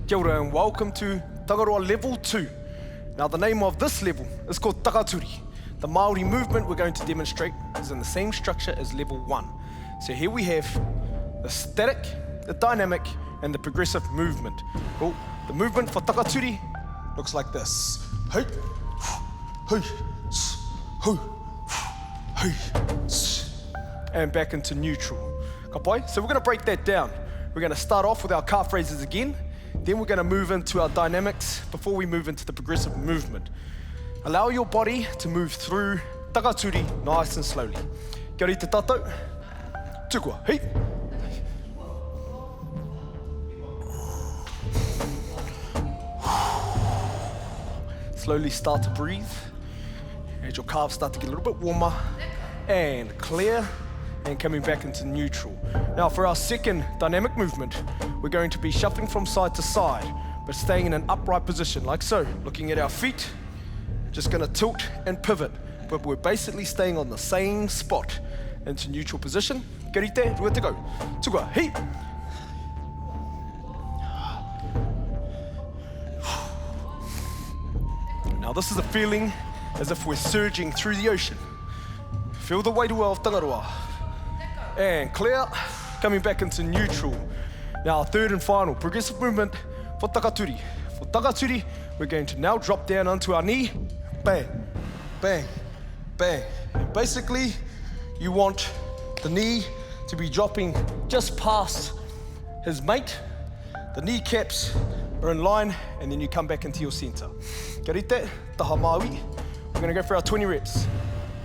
Kia ora and welcome to Tangaroa Level 2. Now the name of this level is called Takaturi. The Māori Movement we're going to demonstrate is in the same structure as Level 1. So here we have the static, the dynamic, and the progressive movement. Well, the movement for Takaturi looks like this. Hey, hey, hey, hey, and back into neutral. Kapai? So we're going to break that down. We're going to start off with our calf raises again. Then we're going to move into our dynamics before we move into the progressive movement. Allow your body to move through Takaturi nice and slowly. Kia ora te tātou. Tukua, hei. Slowly start to breathe as your calves start to get a little bit warmer and clear and coming back into neutral. Now for our second dynamic movement, we're going to be shuffling from side to side, but staying in an upright position like so, looking at our feet, just gonna tilt and pivot, but we're basically staying on the same spot into neutral position. Kia rite, rua te kau. Tukua, hei. Now this is a feeling as if we're surging through the ocean. Feel the weight of Tangaroa. And clear, coming back into neutral. Now, third and final, progressive movement for Takaturi. For Takaturi, we're going to now drop down onto our knee. Bang, bang, bang. And basically, you want the knee to be dropping just past his mate. The kneecaps are in line, and then you come back into your center. Kia rite, taha Māui. We're gonna go for our 20 reps.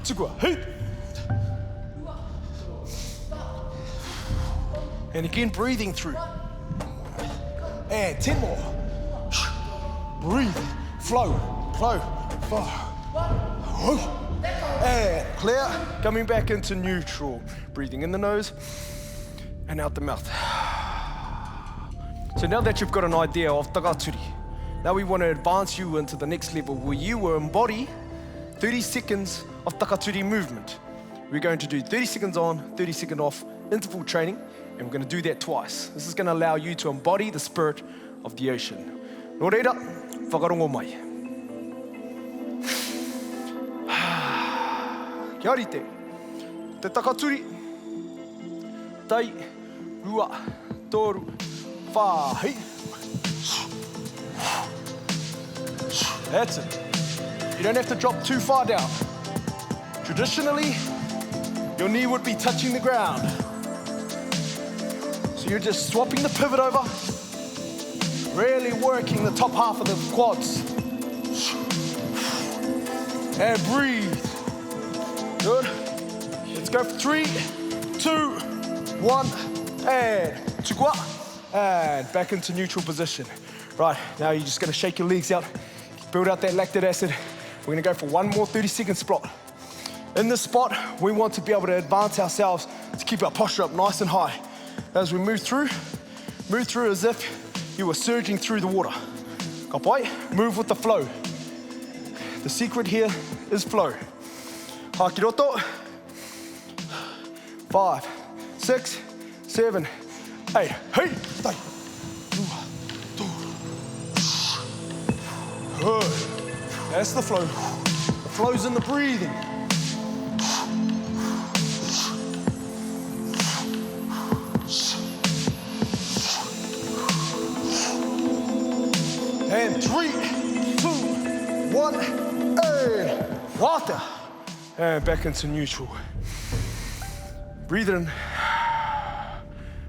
Tukua, hei. And again, breathing through. And 10 more. Breathe, flow, flow, flow. And clear, coming back into neutral. Breathing in the nose and out the mouth. So now that you've got an idea of Takaturi, now we want to advance you into the next level where you will embody 30 seconds of Takaturi movement. We're going to do 30 seconds on, 30 seconds off interval training, and we're going to do that twice. This is going to allow you to embody the spirit of the ocean. Nō reira, whakarongo mai. Kia rite, te Takaturi, tai, rua, toru, whā, hei. That's it. You don't have to drop too far down. Traditionally, your knee would be touching the ground. So you're just swapping the pivot over, really working the top half of the quads. And breathe. Good. Let's go for 3, 2, 1, and tukua. And back into neutral position. Right, now you're just gonna shake your legs out, build out that lactic acid. We're gonna go for one more 30-second spot. In this spot, we want to be able to advance ourselves to keep our posture up nice and high. As we move through as if you were surging through the water. Kapai, move with the flow. The secret here is flow. Hakiroto. 5, 6, 7, 8. Hey! Good. That's the flow. The flow's in the breathing. And 3, 2, 1, and water. And back into neutral. Breathe it in.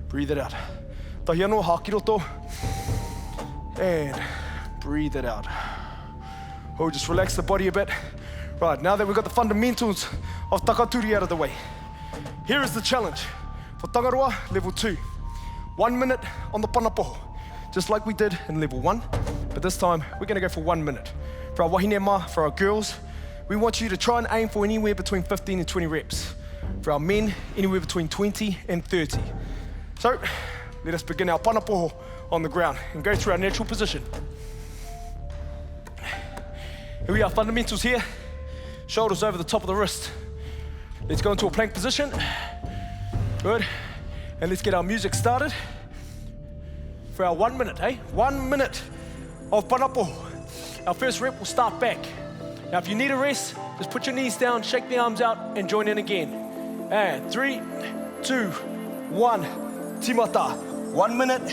Breathe it out. Tahi anō, hakiroto. And breathe it out. Oh, just relax the body a bit. Right, now that we've got the fundamentals of Takaturi out of the way, here is the challenge for Tangaroa Level 2. 1 minute on the panapoho, just like we did in Level 1, but this time we're gonna go for 1 minute. For our wahine ma, for our girls, we want you to try and aim for anywhere between 15 and 20 reps. For our men, anywhere between 20 and 30. So, let us begin our panapoho on the ground and go through our natural position. Here we are, fundamentals here. Shoulders over the top of the wrist. Let's go into a plank position. Good. And let's get our music started. for our 1 minute, 1 minute of panapo. Our first rep will start back. Now, if you need a rest, just put your knees down, shake the arms out, and join in again. And 3, 2, 1, timata. 1 minute,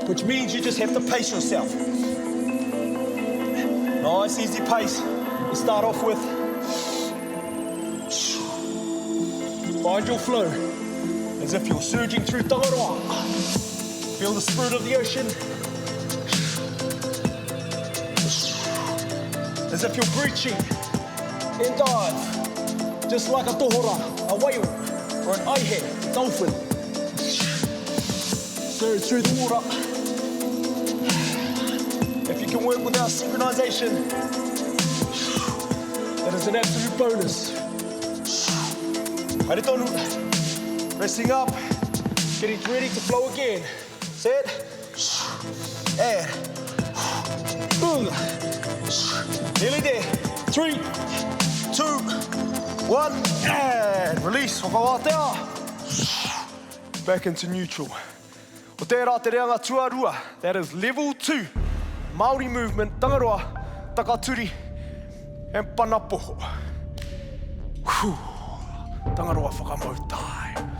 which means you just have to pace yourself. Nice, easy pace. You start off with. Find your flow, as if you're surging through Tangaroa. Feel the spirit of the ocean. As if you're breaching and dive, just like a tohora, a whale, or an aihe, a dolphin. Surge through the water. If you can work without synchronization, that is an absolute bonus. Haritonu, resting up, getting ready to flow again. Set, and nearly there. 3, 2, 1, and release. Whakawātea. Back into neutral. O tērā te reanga tuarua. That is level 2. Māori Movement, Tangaroa, Takaturi, and Panapoho. Tangaroa whakamautai.